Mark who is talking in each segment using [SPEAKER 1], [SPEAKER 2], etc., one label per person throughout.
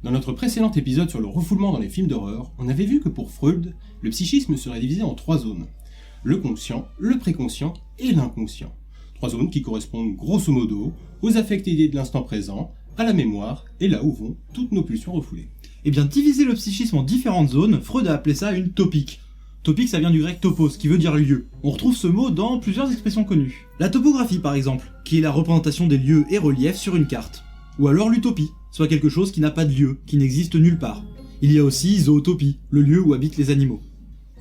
[SPEAKER 1] Dans notre précédent épisode sur le refoulement dans les films d'horreur, on avait vu que pour Freud, le psychisme serait divisé en 3 zones. Le conscient, le préconscient et l'inconscient. 3 zones qui correspondent grosso modo aux affects et idées de l'instant présent, à la mémoire et là où vont toutes nos pulsions refoulées.
[SPEAKER 2] Et bien diviser le psychisme en différentes zones, Freud a appelé ça une topique. Topique, ça vient du grec topos, qui veut dire lieu. On retrouve ce mot dans plusieurs expressions connues. La topographie par exemple, qui est la représentation des lieux et reliefs sur une carte. Ou alors l'utopie, soit quelque chose qui n'a pas de lieu, qui n'existe nulle part. Il y a aussi zootopie, le lieu où habitent les animaux.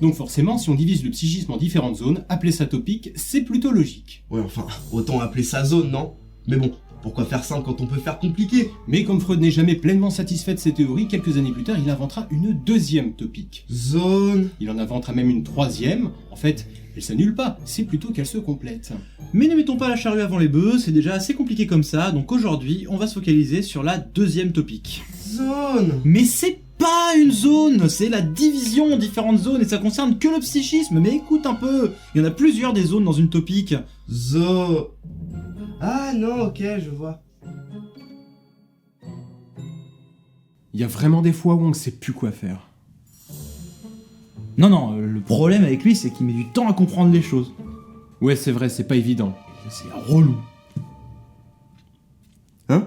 [SPEAKER 1] Donc forcément, si on divise le psychisme en différentes zones, appeler ça topique, c'est plutôt logique.
[SPEAKER 3] Ouais, enfin, autant appeler ça zone, non? Mais bon, pourquoi faire simple quand on peut faire compliqué?
[SPEAKER 1] Mais comme Freud n'est jamais pleinement satisfait de ses théories, quelques années plus tard, il inventera une deuxième topique.
[SPEAKER 3] Zone.
[SPEAKER 1] Il en inventera même une troisième. En fait, elle s'annule pas, c'est plutôt qu'elle se complète.
[SPEAKER 2] Mais ne mettons pas la charrue avant les bœufs, c'est déjà assez compliqué comme ça, donc aujourd'hui, on va se focaliser sur la deuxième topique.
[SPEAKER 3] Zone.
[SPEAKER 2] Mais c'est pas une zone, c'est la division en différentes zones et ça concerne que le psychisme, mais écoute un peu, il y en a plusieurs des zones dans une topique.
[SPEAKER 3] Ah non, ok, je vois.
[SPEAKER 1] Il y a vraiment des fois où on ne sait plus quoi faire.
[SPEAKER 2] Non, le problème avec lui, c'est qu'il met du temps à comprendre les choses.
[SPEAKER 1] Ouais, c'est vrai, c'est pas évident.
[SPEAKER 2] C'est relou.
[SPEAKER 3] Hein?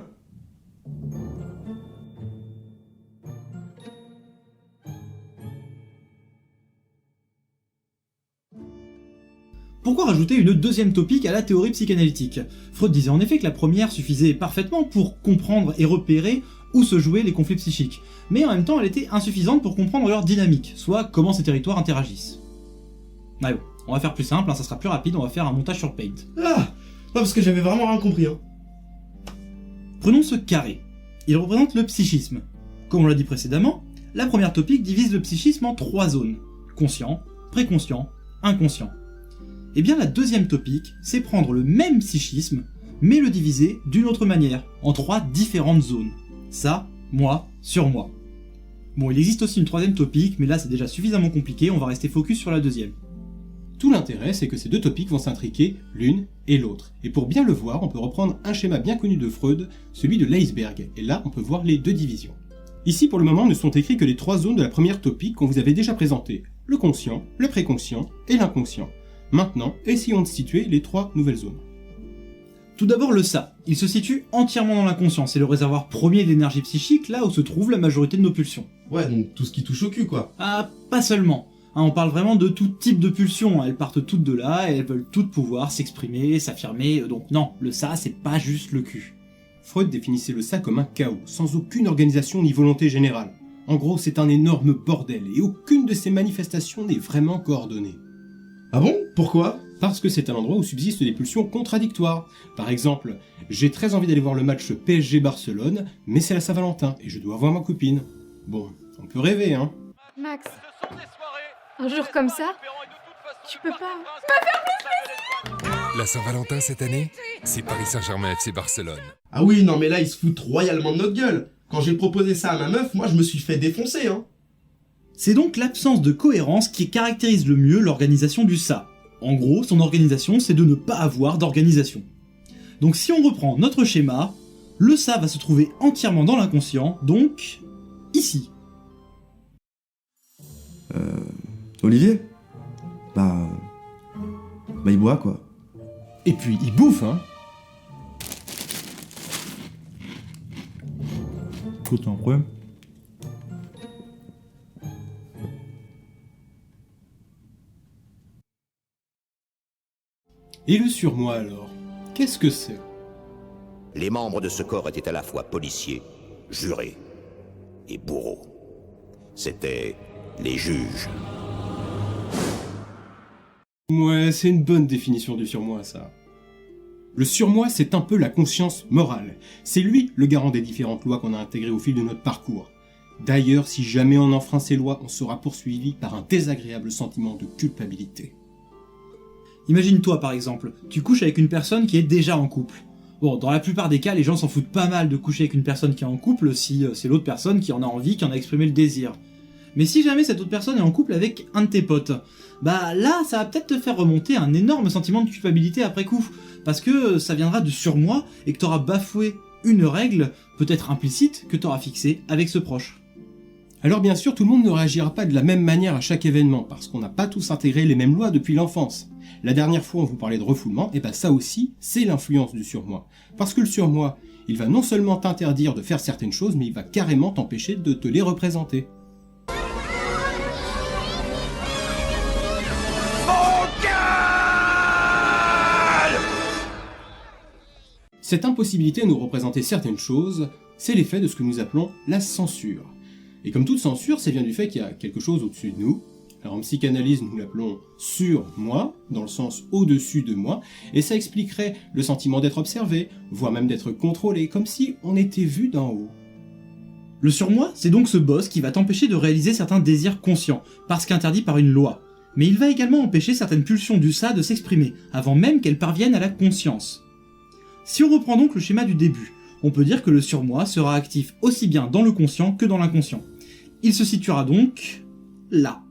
[SPEAKER 2] Pourquoi rajouter une deuxième topique à la théorie psychanalytique? Freud disait en effet que la première suffisait parfaitement pour comprendre et repérer où se jouaient les conflits psychiques, mais en même temps elle était insuffisante pour comprendre leur dynamique, soit comment ces territoires interagissent. Allez, on va faire plus simple, ça sera plus rapide, on va faire un montage sur Paint.
[SPEAKER 3] Ah! Non, parce que j'avais vraiment rien compris, hein.
[SPEAKER 2] Prenons ce carré. Il représente le psychisme. Comme on l'a dit précédemment, la première topique divise le psychisme en 3 zones. Conscient, préconscient, inconscient. Et bien la deuxième topique, c'est prendre le même psychisme, mais le diviser d'une autre manière, en 3 différentes zones. Ça, moi, sur moi. Bon, il existe aussi une troisième topique, mais là c'est déjà suffisamment compliqué, on va rester focus sur la deuxième.
[SPEAKER 1] Tout l'intérêt, c'est que ces deux topiques vont s'intriquer l'une et l'autre. Et pour bien le voir, on peut reprendre un schéma bien connu de Freud, celui de l'iceberg, et là on peut voir les deux divisions. Ici pour le moment ne sont écrits que les 3 zones de la première topique qu'on vous avait déjà présentées, le conscient, le préconscient et l'inconscient. Maintenant, essayons de situer les 3 nouvelles zones.
[SPEAKER 2] Tout d'abord le ça, il se situe entièrement dans l'inconscient, c'est le réservoir premier d'énergie psychique, là où se trouve la majorité de nos pulsions.
[SPEAKER 3] Ouais, donc tout ce qui touche au cul, quoi.
[SPEAKER 2] Ah, pas seulement. On parle vraiment de tout type de pulsions, elles partent toutes de là, et elles veulent toutes pouvoir s'exprimer, s'affirmer, donc non, le ça c'est pas juste le cul.
[SPEAKER 1] Freud définissait le ça comme un chaos, sans aucune organisation ni volonté générale. En gros, c'est un énorme bordel, et aucune de ces manifestations n'est vraiment coordonnée.
[SPEAKER 3] Ah bon? Pourquoi?
[SPEAKER 1] Parce que c'est un endroit où subsistent des pulsions contradictoires. Par exemple, j'ai très envie d'aller voir le match PSG-Barcelone, mais c'est la Saint-Valentin, et je dois voir ma copine. Bon, on peut rêver, hein.
[SPEAKER 4] Max, un jour comme ça, tu peux pas...
[SPEAKER 5] La Saint-Valentin cette année, c'est Paris Saint-Germain FC Barcelone.
[SPEAKER 3] Ah oui, non mais là ils se foutent royalement de notre gueule. Quand j'ai proposé ça à ma meuf, moi je me suis fait défoncer, hein.
[SPEAKER 2] C'est donc l'absence de cohérence qui caractérise le mieux l'organisation du ça. En gros, son organisation, c'est de ne pas avoir d'organisation. Donc si on reprend notre schéma, le ça va se trouver entièrement dans l'inconscient, donc ici.
[SPEAKER 6] Olivier? Bah il boit quoi.
[SPEAKER 1] Et puis, il bouffe, hein.
[SPEAKER 2] Écoute, t'as un problème?
[SPEAKER 1] Et le surmoi alors? Qu'est-ce que c'est?
[SPEAKER 7] Les membres de ce corps étaient à la fois policiers, jurés et bourreaux. C'étaient les juges.
[SPEAKER 1] Ouais, c'est une bonne définition du surmoi, ça. Le surmoi, c'est un peu la conscience morale. C'est lui le garant des différentes lois qu'on a intégrées au fil de notre parcours. D'ailleurs, si jamais on enfreint ces lois, on sera poursuivi par un désagréable sentiment de culpabilité.
[SPEAKER 2] Imagine-toi par exemple, tu couches avec une personne qui est déjà en couple. Bon, dans la plupart des cas, les gens s'en foutent pas mal de coucher avec une personne qui est en couple si c'est l'autre personne qui en a envie, qui en a exprimé le désir. Mais si jamais cette autre personne est en couple avec un de tes potes, bah là, ça va peut-être te faire remonter un énorme sentiment de culpabilité après coup, parce que ça viendra du surmoi et que t'auras bafoué une règle, peut-être implicite, que t'auras fixée avec ce proche.
[SPEAKER 1] Alors bien sûr, tout le monde ne réagira pas de la même manière à chaque événement, parce qu'on n'a pas tous intégré les mêmes lois depuis l'enfance. La dernière fois on vous parlait de refoulement, et ça aussi, c'est l'influence du surmoi. Parce que le surmoi, il va non seulement t'interdire de faire certaines choses, mais il va carrément t'empêcher de te les représenter. Cette impossibilité à nous représenter certaines choses, c'est l'effet de ce que nous appelons la censure. Et comme toute censure, ça vient du fait qu'il y a quelque chose au-dessus de nous. Alors en psychanalyse, nous l'appelons sur-moi, dans le sens au-dessus de moi, et ça expliquerait le sentiment d'être observé, voire même d'être contrôlé, comme si on était vu d'en haut.
[SPEAKER 2] Le surmoi, c'est donc ce boss qui va t'empêcher de réaliser certains désirs conscients, parce qu'interdits par une loi. Mais il va également empêcher certaines pulsions du ça de s'exprimer, avant même qu'elles parviennent à la conscience. Si on reprend donc le schéma du début, on peut dire que le surmoi sera actif aussi bien dans le conscient que dans l'inconscient. Il se situera donc là.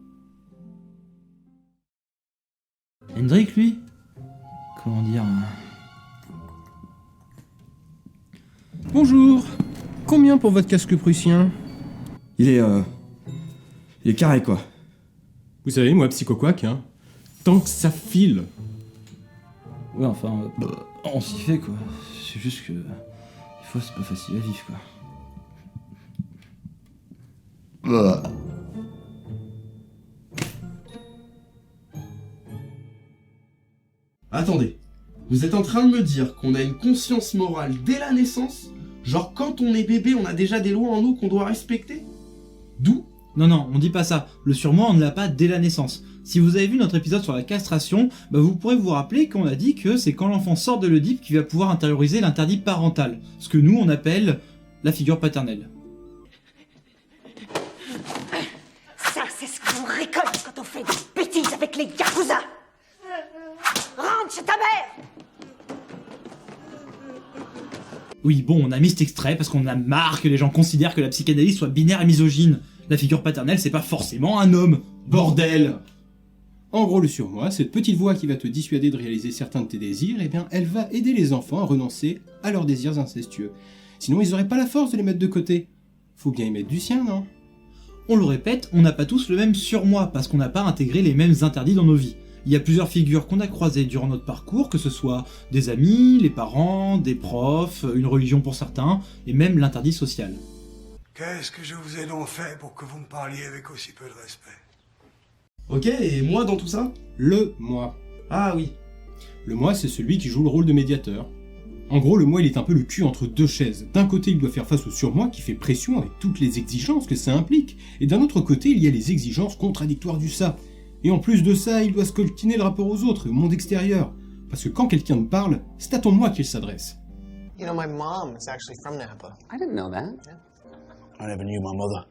[SPEAKER 8] Hendrik, lui, comment dire...
[SPEAKER 1] Bonjour. Combien pour votre casque prussien?
[SPEAKER 6] Il est carré, quoi.
[SPEAKER 1] Vous savez, moi, psychoquac, tant que ça file.
[SPEAKER 8] Ouais, enfin, on s'y fait, quoi. C'est juste que... des fois, c'est pas facile à vivre, quoi.
[SPEAKER 3] Attendez, vous êtes en train de me dire qu'on a une conscience morale dès la naissance? Genre quand on est bébé, on a déjà des lois en nous qu'on doit respecter? D'où?
[SPEAKER 2] Non, on dit pas ça. Le surmoi, on ne l'a pas dès la naissance. Si vous avez vu notre épisode sur la castration, vous pourrez vous rappeler qu'on a dit que c'est quand l'enfant sort de l'Oedipe qu'il va pouvoir intérioriser l'interdit parental, ce que nous on appelle la figure paternelle.
[SPEAKER 9] Ça, c'est ce qu'on récolte quand on fait des bêtises avec les yakuza. Rentre chez ta mère.
[SPEAKER 2] Oui, bon, on a mis cet extrait parce qu'on a marre que les gens considèrent que la psychanalyse soit binaire et misogyne. La figure paternelle, c'est pas forcément un homme. Bordel!
[SPEAKER 1] En gros, le surmoi, cette petite voix qui va te dissuader de réaliser certains de tes désirs, elle va aider les enfants à renoncer à leurs désirs incestueux. Sinon, ils auraient pas la force de les mettre de côté. Faut bien y mettre du sien, non?
[SPEAKER 2] On le répète, on n'a pas tous le même surmoi parce qu'on n'a pas intégré les mêmes interdits dans nos vies. Il y a plusieurs figures qu'on a croisées durant notre parcours, que ce soit des amis, les parents, des profs, une religion pour certains, et même l'interdit social.
[SPEAKER 10] Qu'est-ce que je vous ai donc fait pour que vous me parliez avec aussi peu de respect?
[SPEAKER 3] Ok, et moi dans tout ça?
[SPEAKER 1] Le moi.
[SPEAKER 3] Ah oui.
[SPEAKER 1] Le moi, c'est celui qui joue le rôle de médiateur. En gros, le moi, il est un peu le cul entre deux chaises. D'un côté, il doit faire face au surmoi qui fait pression avec toutes les exigences que ça implique, et d'un autre côté, il y a les exigences contradictoires du ça. Et en plus de ça, il doit scoltiner le rapport aux autres et au monde extérieur. Parce que quand quelqu'un te parle, c'est à ton moi qu'il s'adresse.
[SPEAKER 11] You know, my mom is actually from Napa.
[SPEAKER 12] I didn't know that.
[SPEAKER 11] Yeah.
[SPEAKER 10] I never knew my mother.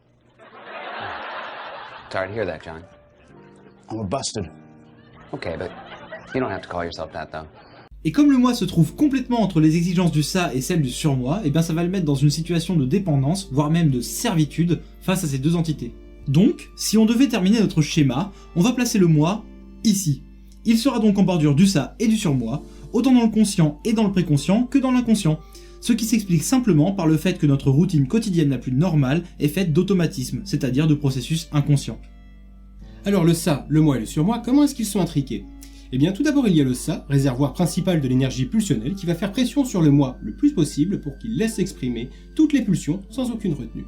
[SPEAKER 12] Sorry to hear that, John.
[SPEAKER 10] I'm a bastard.
[SPEAKER 12] Okay, but you don't have to call yourself that, though.
[SPEAKER 2] Et comme le moi se trouve complètement entre les exigences du ça et celles du surmoi, ça va le mettre dans une situation de dépendance, voire même de servitude, face à ces deux entités. Donc, si on devait terminer notre schéma, on va placer le moi ici. Il sera donc en bordure du ça et du surmoi, autant dans le conscient et dans le préconscient que dans l'inconscient. Ce qui s'explique simplement par le fait que notre routine quotidienne la plus normale est faite d'automatisme, c'est-à-dire de processus inconscients.
[SPEAKER 1] Alors le ça, le moi et le surmoi, comment est-ce qu'ils sont intriqués? Eh bien tout d'abord il y a le ça, réservoir principal de l'énergie pulsionnelle, qui va faire pression sur le moi le plus possible pour qu'il laisse exprimer toutes les pulsions sans aucune retenue.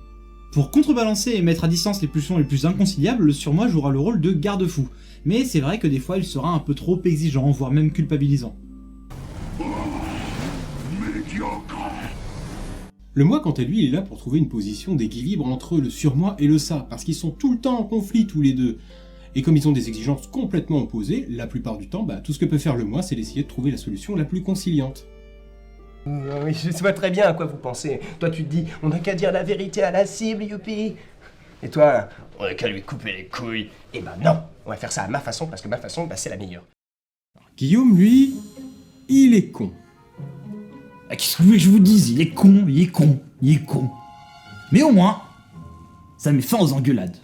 [SPEAKER 2] Pour contrebalancer et mettre à distance les pulsions les plus inconciliables, le surmoi jouera le rôle de garde-fou. Mais c'est vrai que des fois il sera un peu trop exigeant, voire même culpabilisant.
[SPEAKER 1] Le moi, quant à lui, il est là pour trouver une position d'équilibre entre le surmoi et le ça, parce qu'ils sont tout le temps en conflit tous les deux. Et comme ils ont des exigences complètement opposées, la plupart du temps, tout ce que peut faire le moi, c'est d'essayer de trouver la solution la plus conciliante.
[SPEAKER 11] Oui, je vois très bien à quoi vous pensez. Toi, tu te dis, on n'a qu'à dire la vérité à la cible, youpi. Et toi, on n'a qu'à lui couper les couilles. Eh ben non, on va faire ça à ma façon, parce que ma façon, c'est la meilleure.
[SPEAKER 1] Guillaume, lui, il est con.
[SPEAKER 8] Qu'est-ce que vous voulez que je vous dise? Il est con. Mais au moins, ça met fin aux engueulades.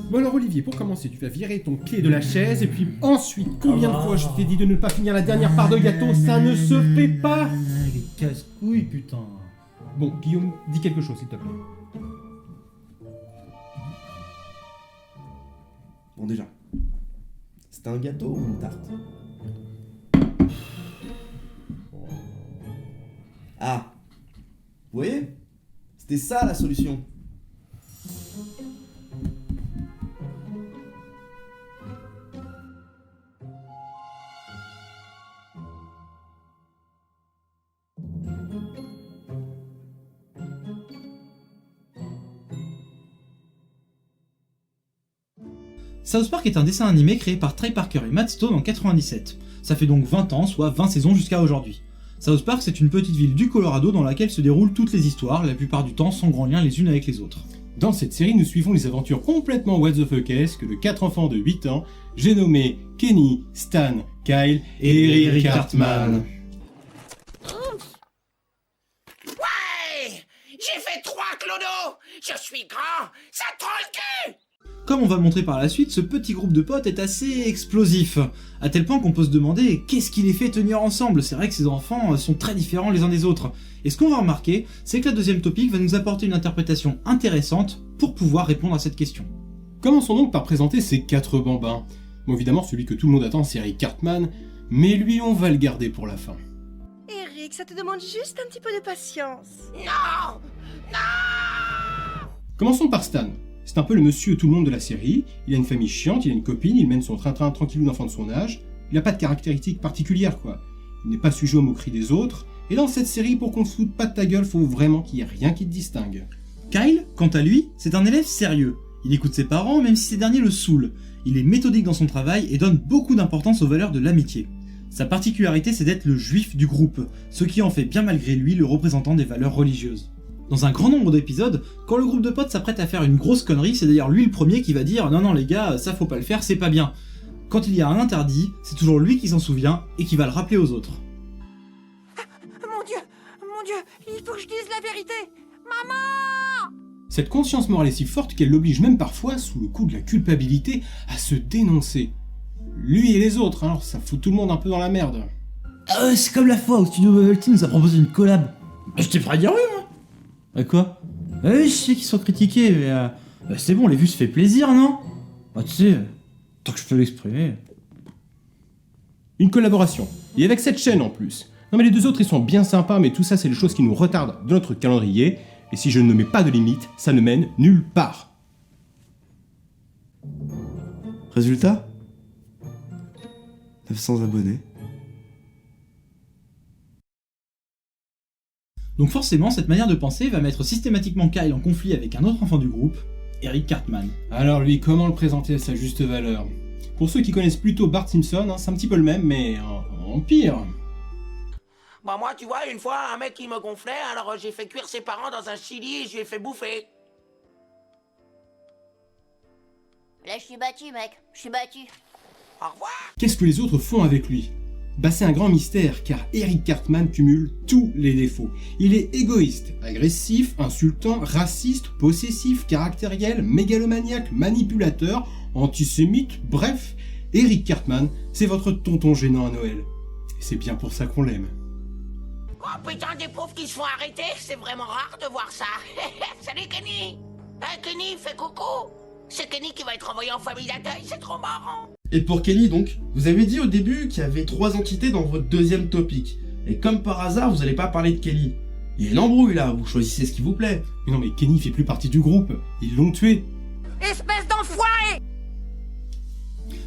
[SPEAKER 1] Bon alors Olivier, pour commencer, tu vas virer ton pied de la chaise, et puis ensuite, combien de fois je t'ai dit de ne pas finir la dernière part de gâteau? Ça ne se fait pas!
[SPEAKER 2] casse-couille, putain.
[SPEAKER 1] Bon, Guillaume, dis quelque chose s'il te plaît.
[SPEAKER 3] Bon déjà, c'était un gâteau ou une tarte? Ah, vous voyez? C'était ça la solution.
[SPEAKER 2] South Park est un dessin animé créé par Trey Parker et Matt Stone en 97. Ça fait donc 20 ans, soit 20 saisons jusqu'à aujourd'hui. South Park, c'est une petite ville du Colorado dans laquelle se déroulent toutes les histoires, la plupart du temps sans grand lien les unes avec les autres.
[SPEAKER 1] Dans cette série, nous suivons les aventures complètement what the fuckesques de 4 enfants de 8 ans, j'ai nommé Kenny, Stan, Kyle et Eric Cartman.
[SPEAKER 9] Ouais! J'ai fait 3 clodos! Je suis grand! Ça troll le cul!
[SPEAKER 2] Comme on va le montrer par la suite, ce petit groupe de potes est assez explosif, à tel point qu'on peut se demander qu'est-ce qui les fait tenir ensemble. C'est vrai que ces enfants sont très différents les uns des autres. Et ce qu'on va remarquer, c'est que la deuxième topic va nous apporter une interprétation intéressante pour pouvoir répondre à cette question.
[SPEAKER 1] Commençons donc par présenter ces 4 bambins. Bon, évidemment, celui que tout le monde attend, c'est Eric Cartman, mais lui, on va le garder pour la fin.
[SPEAKER 13] Eric, ça te demande juste un petit peu de patience.
[SPEAKER 9] Non! Non!
[SPEAKER 1] Commençons par Stan. C'est un peu le monsieur tout le monde de la série, il a une famille chiante, il a une copine, il mène son train-train tranquillou d'enfant de son âge, il n'a pas de caractéristiques particulières quoi. Il n'est pas sujet aux moqueries des autres, et dans cette série, pour qu'on se foute pas de ta gueule, faut vraiment qu'il y ait rien qui te distingue.
[SPEAKER 2] Kyle, quant à lui, c'est un élève sérieux. Il écoute ses parents même si ces derniers le saoulent. Il est méthodique dans son travail et donne beaucoup d'importance aux valeurs de l'amitié. Sa particularité c'est d'être le juif du groupe, ce qui en fait bien malgré lui le représentant des valeurs religieuses. Dans un grand nombre d'épisodes, quand le groupe de potes s'apprête à faire une grosse connerie, c'est d'ailleurs lui le premier qui va dire « Non les gars, ça faut pas le faire, c'est pas bien ». Quand il y a un interdit, c'est toujours lui qui s'en souvient et qui va le rappeler aux autres.
[SPEAKER 13] Mon Dieu, il faut que je dise la vérité. Maman!
[SPEAKER 1] Cette conscience morale est si forte qu'elle l'oblige même parfois, sous le coup de la culpabilité, à se dénoncer. Lui et les autres, hein, ça fout tout le monde un peu dans la merde.
[SPEAKER 8] C'est comme la fois où Studio Bubble Tea nous a proposé une collab. Je t'ai pas à dire oui, moi.
[SPEAKER 2] Quoi? Je sais qu'ils sont critiqués, mais c'est bon, les vues se fait plaisir, non? Tu sais, tant que je peux l'exprimer.
[SPEAKER 1] Une collaboration. Et avec cette chaîne en plus. Non mais les deux autres ils sont bien sympas, mais tout ça c'est les choses qui nous retardent de notre calendrier, et si je ne mets pas de limite, ça ne mène nulle part.
[SPEAKER 3] Résultat 900 abonnés.
[SPEAKER 2] Donc forcément, cette manière de penser va mettre systématiquement Kyle en conflit avec un autre enfant du groupe, Eric Cartman.
[SPEAKER 1] Alors lui, comment le présenter à sa juste valeur? Pour ceux qui connaissent plutôt Bart Simpson, hein, c'est un petit peu le même, mais en pire.
[SPEAKER 9] Bah moi, tu vois, une fois, un mec qui me gonflait, alors j'ai fait cuire ses parents dans un chili et je lui ai fait bouffer.
[SPEAKER 14] Là, je suis battu, mec. Je suis battu.
[SPEAKER 9] Au revoir.
[SPEAKER 1] Qu'est-ce que les autres font avec lui? Bah c'est un grand mystère, car Eric Cartman cumule tous les défauts. Il est égoïste, agressif, insultant, raciste, possessif, caractériel, mégalomaniaque, manipulateur, antisémite, bref, Eric Cartman, c'est votre tonton gênant à Noël. Et c'est bien pour ça qu'on l'aime.
[SPEAKER 9] Oh putain, des pauvres qui se font arrêter, c'est vraiment rare de voir ça. Salut Kenny. Kenny, fais coucou. C'est Kenny qui va être envoyé en famille d'accueil, c'est trop marrant.
[SPEAKER 3] Et pour Kenny donc, vous avez dit au début qu'il y avait 3 entités dans votre deuxième topic. Et comme par hasard, vous allez pas parler de Kenny. Il y a une embrouille là, vous choisissez ce qui vous plaît.
[SPEAKER 1] Mais non mais Kenny fait plus partie du groupe, ils l'ont tué.
[SPEAKER 13] Espèce d'enfoiré!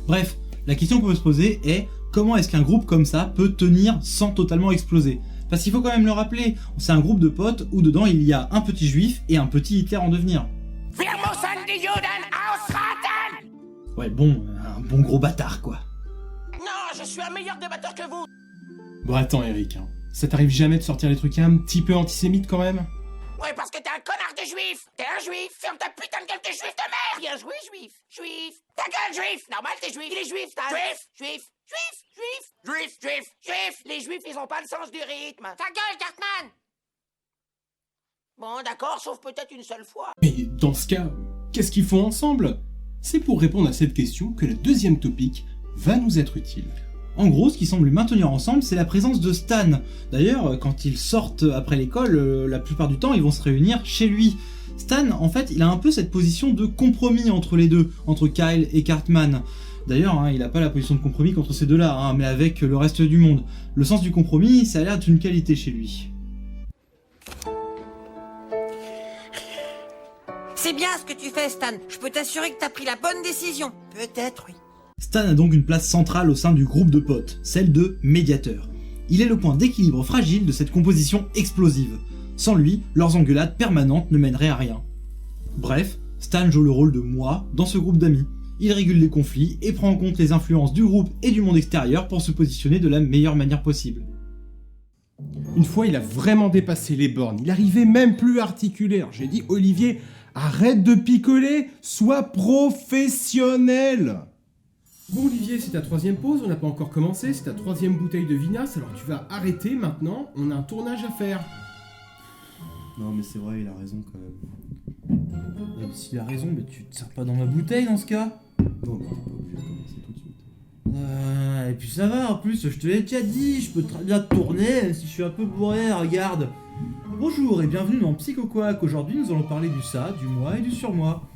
[SPEAKER 2] Bref, la question qu'on peut se poser est comment est-ce qu'un groupe comme ça peut tenir sans totalement exploser? Parce qu'il faut quand même le rappeler, c'est un groupe de potes où dedans il y a un petit juif et un petit Hitler en devenir. Ouais bon, un bon gros bâtard quoi.
[SPEAKER 9] Non, je suis un meilleur débatteur que vous.
[SPEAKER 1] Bon attends Eric, hein. Ça t'arrive jamais de sortir les trucs un petit peu antisémites quand même?
[SPEAKER 9] Ouais, parce que t'es un connard de juif. T'es un juif. Ferme ta putain de gueule de juif de merde. Bien joué, juif. Juif. Ta gueule, juif. Normal, t'es juif. Il est juif, t'as. Juif. Juif. Les juifs, ils ont pas le sens du rythme. Ta gueule, Cartman. Bon, d'accord, sauf peut-être une seule fois.
[SPEAKER 1] Mais dans ce cas, qu'est-ce qu'ils font ensemble? C'est pour répondre à cette question que la deuxième topic va nous être utile.
[SPEAKER 2] En gros, ce qui semble les maintenir ensemble, c'est la présence de Stan. D'ailleurs, quand ils sortent après l'école, la plupart du temps, ils vont se réunir chez lui. Stan, en fait, il a un peu cette position de compromis entre les deux, entre Kyle et Cartman. D'ailleurs, il n'a pas la position de compromis contre ces deux-là, mais avec le reste du monde. Le sens du compromis, ça a l'air d'une qualité chez lui.
[SPEAKER 13] C'est bien ce que tu fais, Stan. Je peux t'assurer que t'as pris la bonne décision. Peut-être, oui.
[SPEAKER 2] Stan a donc une place centrale au sein du groupe de potes, celle de médiateur. Il est le point d'équilibre fragile de cette composition explosive. Sans lui, leurs engueulades permanentes ne mèneraient à rien. Bref, Stan joue le rôle de moi dans ce groupe d'amis. Il régule les conflits et prend en compte les influences du groupe et du monde extérieur pour se positionner de la meilleure manière possible.
[SPEAKER 1] Une fois, il a vraiment dépassé les bornes. Il arrivait même plus à articuler. Alors, j'ai dit, Olivier, arrête de picoler, sois professionnel. Bon Olivier, c'est ta 3e pause, on n'a pas encore commencé, c'est ta 3e bouteille de vinasse, alors tu vas arrêter maintenant, on a un tournage à faire.
[SPEAKER 2] Non mais c'est vrai, il a raison quand même. S'il a raison, mais tu te sers pas dans ma bouteille dans ce cas.
[SPEAKER 6] Non, mais t'es pas obligé de commencer tout de suite.
[SPEAKER 2] Et puis ça va, en plus, je te l'ai déjà dit, je peux très bien tourner même si je suis un peu bourré, regarde. Bonjour et bienvenue dans Psycho Quack. Aujourd'hui, nous allons parler du ça, du moi et du surmoi.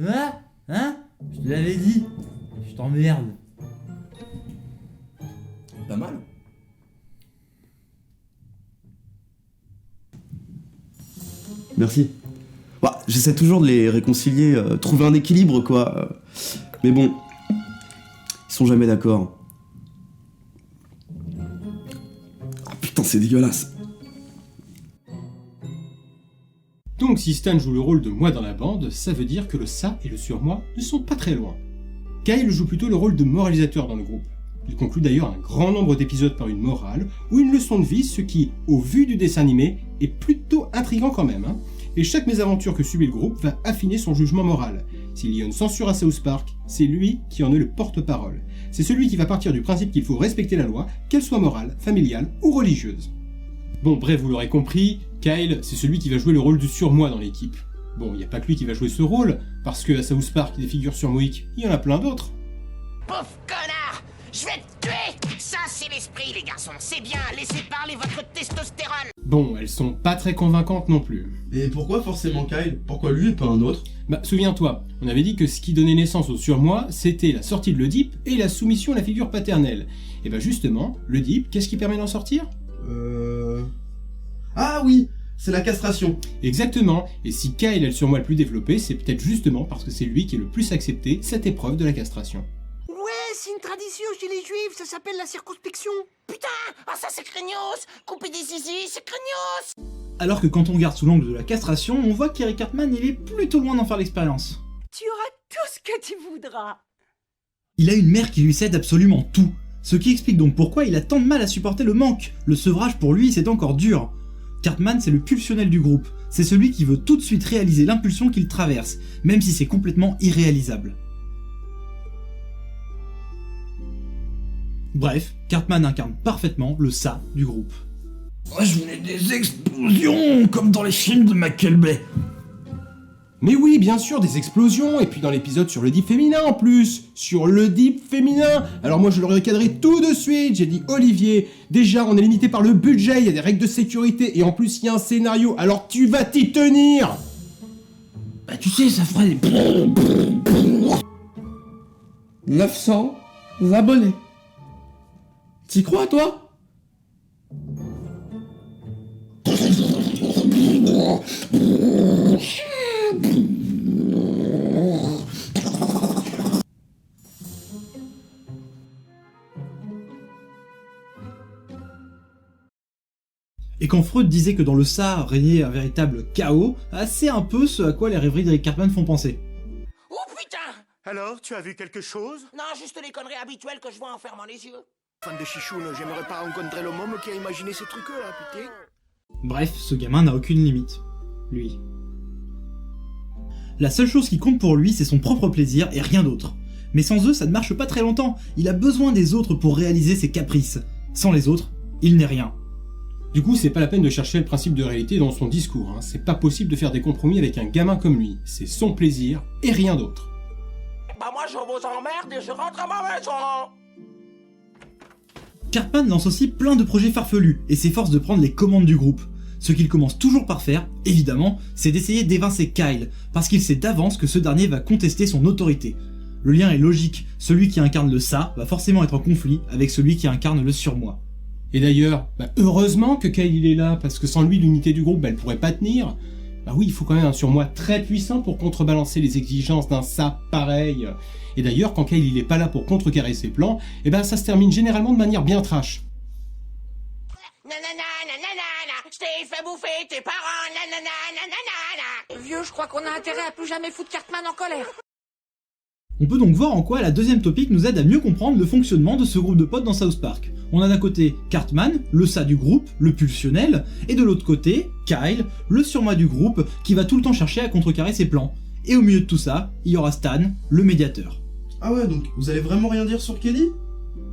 [SPEAKER 2] Hein? Je te l'avais dit. Je t'emmerde.
[SPEAKER 6] Pas mal. Merci. Bah, j'essaie toujours de les réconcilier, trouver un équilibre, quoi. Mais bon, ils sont jamais d'accord. Ah putain, c'est dégueulasse.
[SPEAKER 1] Donc si Stan joue le rôle de moi dans la bande, ça veut dire que le ça et le surmoi ne sont pas très loin. Kyle joue plutôt le rôle de moralisateur dans le groupe. Il conclut d'ailleurs un grand nombre d'épisodes par une morale ou une leçon de vie, ce qui, au vu du dessin animé, est plutôt intriguant quand même. Et chaque mésaventure que subit le groupe va affiner son jugement moral. S'il y a une censure à South Park, c'est lui qui en est le porte-parole. C'est celui qui va partir du principe qu'il faut respecter la loi, qu'elle soit morale, familiale ou religieuse. Bon bref, vous l'aurez compris, Kyle, c'est celui qui va jouer le rôle du surmoi dans l'équipe. Bon, il n'y a pas que lui qui va jouer ce rôle, parce que à South Park, des figures surmoïques, il y en a plein d'autres.
[SPEAKER 9] Pauvre connard! Je vais te tuer! Ça, c'est l'esprit, les garçons. C'est bien, laissez parler votre testostérone.
[SPEAKER 1] Bon, elles sont pas très convaincantes non plus.
[SPEAKER 3] Et pourquoi forcément Kyle? Pourquoi lui et pas un autre?
[SPEAKER 1] Bah, souviens-toi, on avait dit que ce qui donnait naissance au surmoi, c'était la sortie de l'Oedipe et la soumission à la figure paternelle. Et bah justement, l'Oedipe, qu'est-ce qui permet d'en sortir?
[SPEAKER 3] Ah oui, c'est la castration.
[SPEAKER 1] Exactement, et si Kyle a le surmoi le plus développé, c'est peut-être justement parce que c'est lui qui est le plus accepté cette épreuve de la castration.
[SPEAKER 13] Ouais, c'est une tradition chez les juifs, ça s'appelle la circonspection.
[SPEAKER 9] Putain! Ah, ça, c'est craignos! Couper des zizi, c'est craignos!
[SPEAKER 2] Alors que quand on regarde sous l'angle de la castration, on voit qu'Eric Cartman, il est plutôt loin d'en faire l'expérience.
[SPEAKER 13] Tu auras tout ce que tu voudras.
[SPEAKER 2] Il a une mère qui lui cède absolument tout. Ce qui explique donc pourquoi il a tant de mal à supporter le manque. Le sevrage pour lui, c'est encore dur. Cartman, c'est le pulsionnel du groupe. C'est celui qui veut tout de suite réaliser l'impulsion qu'il traverse, même si c'est complètement irréalisable. Bref, Cartman incarne parfaitement le ça du groupe.
[SPEAKER 8] Moi je voulais des explosions, comme dans les films de Michael Bay.
[SPEAKER 1] Mais oui, bien sûr, des explosions, et puis dans l'épisode sur l'Oedipe féminin en plus, sur l'Oedipe féminin. Alors moi je l'aurais recadré tout de suite, j'ai dit Olivier, déjà on est limité par le budget, il y a des règles de sécurité, et en plus il y a un scénario, alors tu vas t'y tenir.
[SPEAKER 8] Bah tu sais, ça ferait des...
[SPEAKER 6] 900 abonnés. T'y crois, toi?
[SPEAKER 2] Et quand Freud disait que dans le ça régnait un véritable chaos, c'est un peu ce à quoi les rêveries d'Eric Cartman font penser.
[SPEAKER 9] Oh putain!
[SPEAKER 10] Alors, tu as vu quelque chose?
[SPEAKER 9] Non, juste les conneries habituelles que je vois en fermant les yeux.
[SPEAKER 10] Fan de chichoune, j'aimerais pas rencontrer le môme qui a imaginé ces trucs-là, putain.
[SPEAKER 2] Bref, ce gamin n'a aucune limite. Lui. La seule chose qui compte pour lui, c'est son propre plaisir et rien d'autre. Mais sans eux, ça ne marche pas très longtemps. Il a besoin des autres pour réaliser ses caprices. Sans les autres, il n'est rien.
[SPEAKER 1] Du coup, c'est pas la peine de chercher le principe de réalité dans son discours. C'est pas possible de faire des compromis avec un gamin comme lui. C'est son plaisir et rien d'autre.
[SPEAKER 9] Bah moi je vous emmerde et je rentre à ma maison.
[SPEAKER 2] Cartman lance aussi plein de projets farfelus et s'efforce de prendre les commandes du groupe. Ce qu'il commence toujours par faire, évidemment, c'est d'essayer d'évincer Kyle, parce qu'il sait d'avance que ce dernier va contester son autorité. Le lien est logique, celui qui incarne le ça va forcément être en conflit avec celui qui incarne le surmoi.
[SPEAKER 1] Et d'ailleurs, heureusement que Kyle il est là, parce que sans lui l'unité du groupe elle pourrait pas tenir. Oui, il faut quand même un surmoi très puissant pour contrebalancer les exigences d'un ça pareil. Et d'ailleurs, quand Kyle il est pas là pour contrecarrer ses plans, ça se termine généralement de manière bien trash.
[SPEAKER 9] Je t'ai fait bouffer tes parents,
[SPEAKER 13] Vieux, je crois qu'on a intérêt à plus jamais foutre Cartman en colère.
[SPEAKER 2] On peut donc voir en quoi la deuxième topic nous aide à mieux comprendre le fonctionnement de ce groupe de potes dans South Park. On a d'un côté Cartman, le ça du groupe, le pulsionnel, et de l'autre côté, Kyle, le surmoi du groupe, qui va tout le temps chercher à contrecarrer ses plans. Et au milieu de tout ça, il y aura Stan, le médiateur.
[SPEAKER 3] Ah ouais, donc vous allez vraiment rien dire sur Kenny ?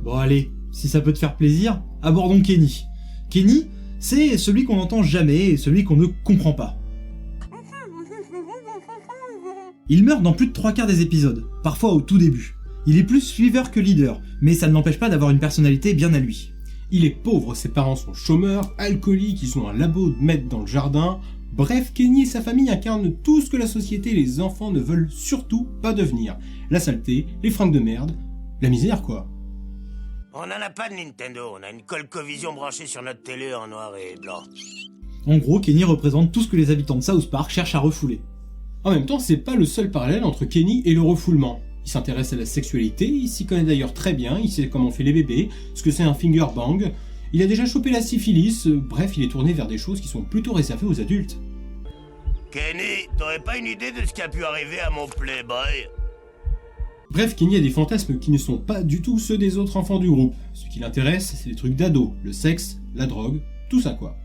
[SPEAKER 2] Bon allez, si ça peut te faire plaisir, abordons Kenny. Kenny, c'est celui qu'on n'entend jamais et celui qu'on ne comprend pas. Il meurt dans plus de 3/4 des épisodes, parfois au tout début. Il est plus suiveur que leader, mais ça ne l'empêche pas d'avoir une personnalité bien à lui.
[SPEAKER 1] Il est pauvre, ses parents sont chômeurs, alcooliques, ils sont un labo de maître dans le jardin. Bref, Kenny et sa famille incarnent tout ce que la société et les enfants ne veulent surtout pas devenir. La saleté, les fringues de merde, la misère quoi.
[SPEAKER 9] On n'en a pas de Nintendo, on a une ColecoVision branchée sur notre télé en noir et blanc.
[SPEAKER 2] En gros, Kenny représente tout ce que les habitants de South Park cherchent à refouler.
[SPEAKER 1] En même temps, c'est pas le seul parallèle entre Kenny et le refoulement. Il s'intéresse à la sexualité, il s'y connaît d'ailleurs très bien, il sait comment on fait les bébés, ce que c'est un finger bang, il a déjà chopé la syphilis, bref, il est tourné vers des choses qui sont plutôt réservées aux adultes.
[SPEAKER 9] Kenny, t'aurais pas une idée de ce qui a pu arriver à mon Playboy ?
[SPEAKER 1] Bref, Kenny a des fantasmes qui ne sont pas du tout ceux des autres enfants du groupe. Ce qui l'intéresse, c'est les trucs d'ado, le sexe, la drogue, tout ça quoi.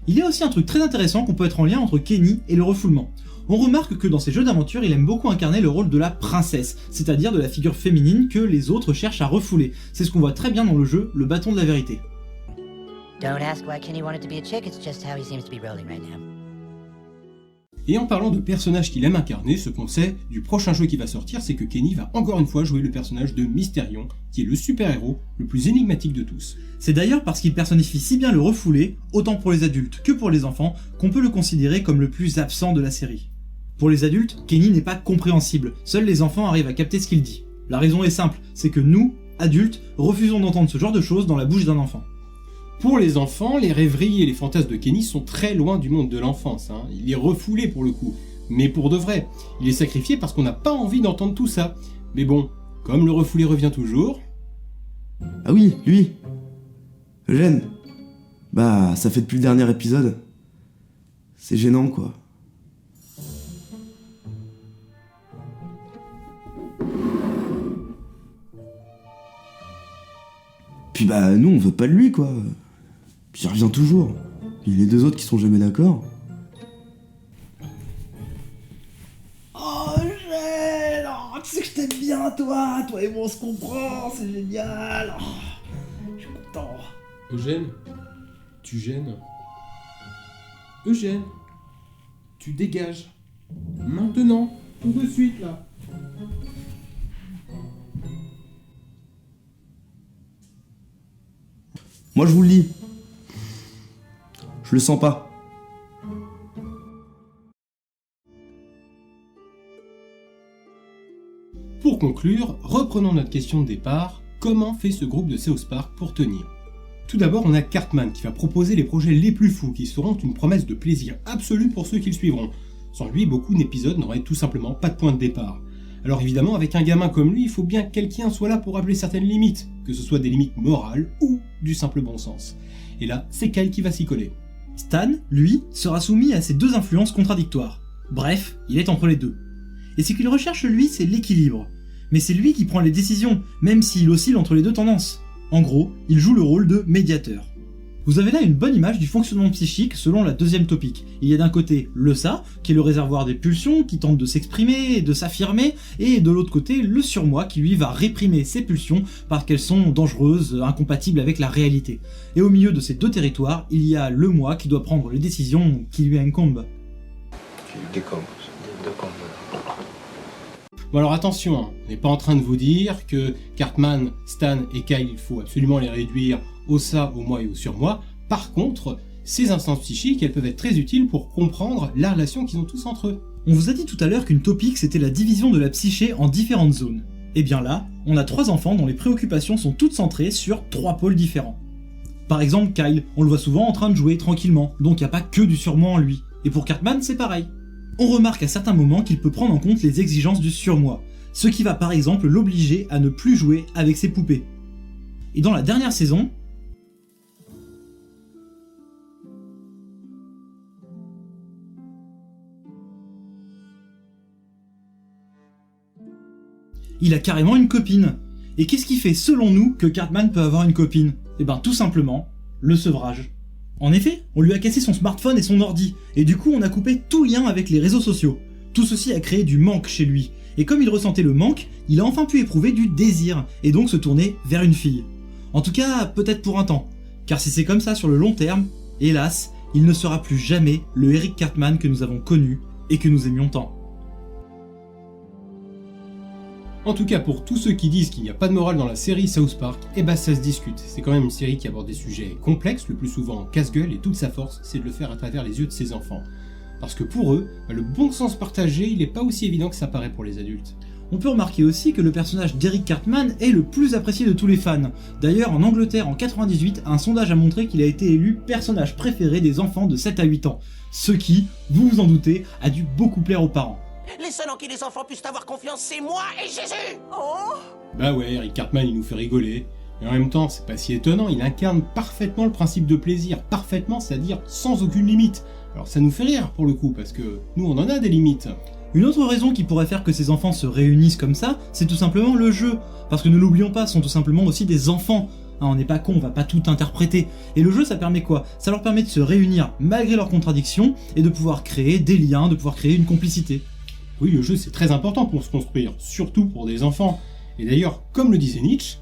[SPEAKER 2] Il y a aussi un truc très intéressant qu'on peut être en lien entre Kenny et le refoulement. On remarque que dans ses jeux d'aventure, il aime beaucoup incarner le rôle de la princesse, c'est-à-dire de la figure féminine que les autres cherchent à refouler. C'est ce qu'on voit très bien dans le jeu, le bâton de la vérité.
[SPEAKER 15] Don't ask why Kenny wanted to be a chick, it's just how he seems to be rolling right now.
[SPEAKER 1] Et en parlant de personnages qu'il aime incarner, ce qu'on sait du prochain jeu qui va sortir, c'est que Kenny va encore une fois jouer le personnage de Mysterion, qui est le super-héros le plus énigmatique de tous.
[SPEAKER 2] C'est d'ailleurs parce qu'il personnifie si bien le refoulé, autant pour les adultes que pour les enfants, qu'on peut le considérer comme le plus absent de la série. Pour les adultes, Kenny n'est pas compréhensible, seuls les enfants arrivent à capter ce qu'il dit. La raison est simple, c'est que nous, adultes, refusons d'entendre ce genre de choses dans la bouche d'un enfant.
[SPEAKER 1] Pour les enfants, les rêveries et les fantasmes de Kenny sont très loin du monde de l'enfance. Il est refoulé pour le coup, mais pour de vrai. Il est sacrifié parce qu'on n'a pas envie d'entendre tout ça. Mais bon, comme le refoulé revient toujours...
[SPEAKER 6] Ah oui, lui Eugène. Ça fait depuis le dernier épisode. C'est gênant quoi. Puis nous on veut pas de lui quoi. Puis il revient toujours. Il y a les deux autres qui sont jamais d'accord.
[SPEAKER 8] Oh Eugène, tu sais que je t'aime bien toi et moi on se comprend, c'est génial. Je suis content.
[SPEAKER 1] Eugène, tu gênes. Eugène, tu dégages. Maintenant, tout de suite là.
[SPEAKER 6] Moi je vous le dis. Je le sens pas.
[SPEAKER 1] Pour conclure, reprenons notre question de départ. Comment fait ce groupe de South Park pour tenir ? Tout d'abord, on a Cartman qui va proposer les projets les plus fous qui seront une promesse de plaisir absolu pour ceux qui le suivront. Sans lui, beaucoup d'épisodes n'auraient tout simplement pas de point de départ. Alors évidemment, avec un gamin comme lui, il faut bien que quelqu'un soit là pour rappeler certaines limites, que ce soit des limites morales ou du simple bon sens. Et là, c'est Kyle qui va s'y coller.
[SPEAKER 2] Stan, lui, sera soumis à ces deux influences contradictoires. Bref, il est entre les deux. Et ce qu'il recherche lui, c'est l'équilibre. Mais c'est lui qui prend les décisions, même s'il oscille entre les deux tendances. En gros, il joue le rôle de médiateur. Vous avez là une bonne image du fonctionnement psychique selon la deuxième topic. Il y a d'un côté le ça, qui est le réservoir des pulsions, qui tente de s'exprimer et de s'affirmer, et de l'autre côté le surmoi, qui lui va réprimer ses pulsions parce qu'elles sont dangereuses, incompatibles avec la réalité. Et au milieu de ces deux territoires, il y a le moi qui doit prendre les décisions qui lui incombent.
[SPEAKER 1] Bon alors attention, hein, on n'est pas en train de vous dire que Cartman, Stan et Kyle, il faut absolument les réduire au ça, au moi et au surmoi. Par contre, ces instances psychiques, elles peuvent être très utiles pour comprendre la relation qu'ils ont tous entre eux.
[SPEAKER 2] On vous a dit tout à l'heure qu'une topique c'était la division de la psyché en différentes zones. Et bien là, on a 3 enfants dont les préoccupations sont toutes centrées sur 3 pôles différents. Par exemple Kyle, on le voit souvent en train de jouer tranquillement, donc il n'y a pas que du surmoi en lui. Et pour Cartman c'est pareil. On remarque à certains moments qu'il peut prendre en compte les exigences du surmoi, ce qui va par exemple l'obliger à ne plus jouer avec ses poupées. Et dans la dernière saison, il a carrément une copine. Et qu'est-ce qui fait selon nous que Cartman peut avoir une copine ? Eh ben tout simplement, le sevrage. En effet, on lui a cassé son smartphone et son ordi, et du coup on a coupé tout lien avec les réseaux sociaux. Tout ceci a créé du manque chez lui, et comme il ressentait le manque, il a enfin pu éprouver du désir, et donc se tourner vers une fille. En tout cas, peut-être pour un temps, car si c'est comme ça sur le long terme, hélas, il ne sera plus jamais le Eric Cartman que nous avons connu et que nous aimions tant.
[SPEAKER 1] En tout cas, pour tous ceux qui disent qu'il n'y a pas de morale dans la série South Park, eh ben ça se discute. C'est quand même une série qui aborde des sujets complexes, le plus souvent casse-gueule, et toute sa force, c'est de le faire à travers les yeux de ses enfants. Parce que pour eux, le bon sens partagé, il n'est pas aussi évident que ça paraît pour les adultes.
[SPEAKER 2] On peut remarquer aussi que le personnage d'Eric Cartman est le plus apprécié de tous les fans. D'ailleurs, en Angleterre, en 98, un sondage a montré qu'il a été élu personnage préféré des enfants de 7 à 8 ans. Ce qui, vous vous en doutez, a dû beaucoup plaire aux parents.
[SPEAKER 9] Les seuls en qui les enfants puissent avoir confiance, c'est moi et Jésus. Oh.
[SPEAKER 1] Bah ouais, Eric Cartman il nous fait rigoler, et en même temps c'est pas si étonnant, il incarne parfaitement le principe de plaisir, parfaitement, c'est-à-dire sans aucune limite. Alors ça nous fait rire pour le coup, parce que nous on en a des limites.
[SPEAKER 2] Une autre raison qui pourrait faire que ces enfants se réunissent comme ça, c'est tout simplement le jeu. Parce que ne l'oublions pas, ce sont tout simplement aussi des enfants. Hein, on n'est pas con, on va pas tout interpréter. Et le jeu ça permet quoi ? Ça leur permet de se réunir malgré leurs contradictions, et de pouvoir créer des liens, de pouvoir créer une complicité.
[SPEAKER 1] Oui, le jeu c'est très important pour se construire, surtout pour des enfants. Et d'ailleurs, comme le disait Nietzsche,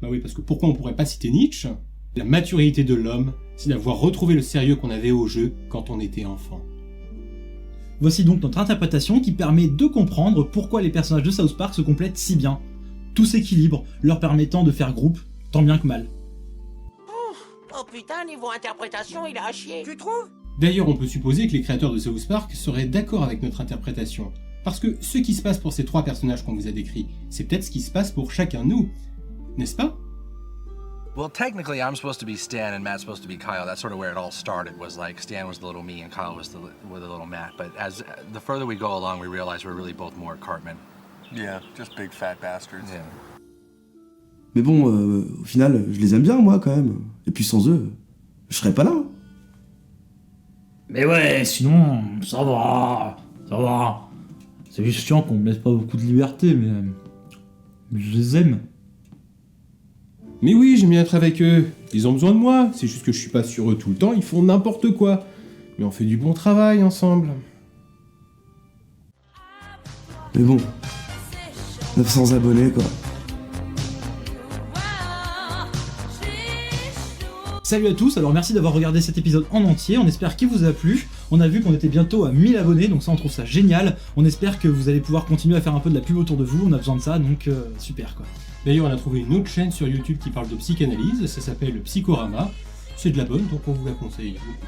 [SPEAKER 1] bah oui, parce que pourquoi on pourrait pas citer Nietzsche ? La maturité de l'homme, c'est d'avoir retrouvé le sérieux qu'on avait au jeu quand on était enfant.
[SPEAKER 2] Voici donc notre interprétation qui permet de comprendre pourquoi les personnages de South Park se complètent si bien. Tout s'équilibre, leur permettant de faire groupe, tant bien que mal.
[SPEAKER 9] Oh putain, niveau interprétation, il a à chier.
[SPEAKER 13] Tu trouves ?
[SPEAKER 1] D'ailleurs, on peut supposer que les créateurs de South Park seraient d'accord avec notre interprétation. Parce que ce qui se passe pour ces 3 personnages qu'on vous a décrits, c'est peut-être ce qui se passe pour chacun de nous. N'est-ce pas ?
[SPEAKER 16] Well, technically, I'm supposed to be Stan and Matt's supposed to be Kyle. That's sort of where it all started, was like Stan was the little me and Kyle was the little Matt. But as the further we go along, we realize we're really both more Cartman.
[SPEAKER 17] Yeah, just big fat bastards.
[SPEAKER 16] Yeah.
[SPEAKER 6] Mais bon, au final, je les aime bien, moi, quand même. Et puis sans eux, je serais pas là.
[SPEAKER 8] Mais ouais, sinon, ça va. C'est juste chiant qu'on me laisse pas beaucoup de liberté, mais je les aime.
[SPEAKER 1] Mais oui, j'aime bien être avec eux. Ils ont besoin de moi. C'est juste que je suis pas sur eux tout le temps, ils font n'importe quoi. Mais on fait du bon travail ensemble.
[SPEAKER 6] Mais bon, 900 abonnés, quoi.
[SPEAKER 2] Salut à tous, alors merci d'avoir regardé cet épisode en entier, on espère qu'il vous a plu. On a vu qu'on était bientôt à 1000 abonnés, donc ça on trouve ça génial. On espère que vous allez pouvoir continuer à faire un peu de la pub autour de vous, on a besoin de ça, donc super quoi.
[SPEAKER 1] D'ailleurs on a trouvé une autre chaîne sur YouTube qui parle de psychanalyse, ça s'appelle Psychorama. C'est de la bonne, donc on vous la conseille beaucoup.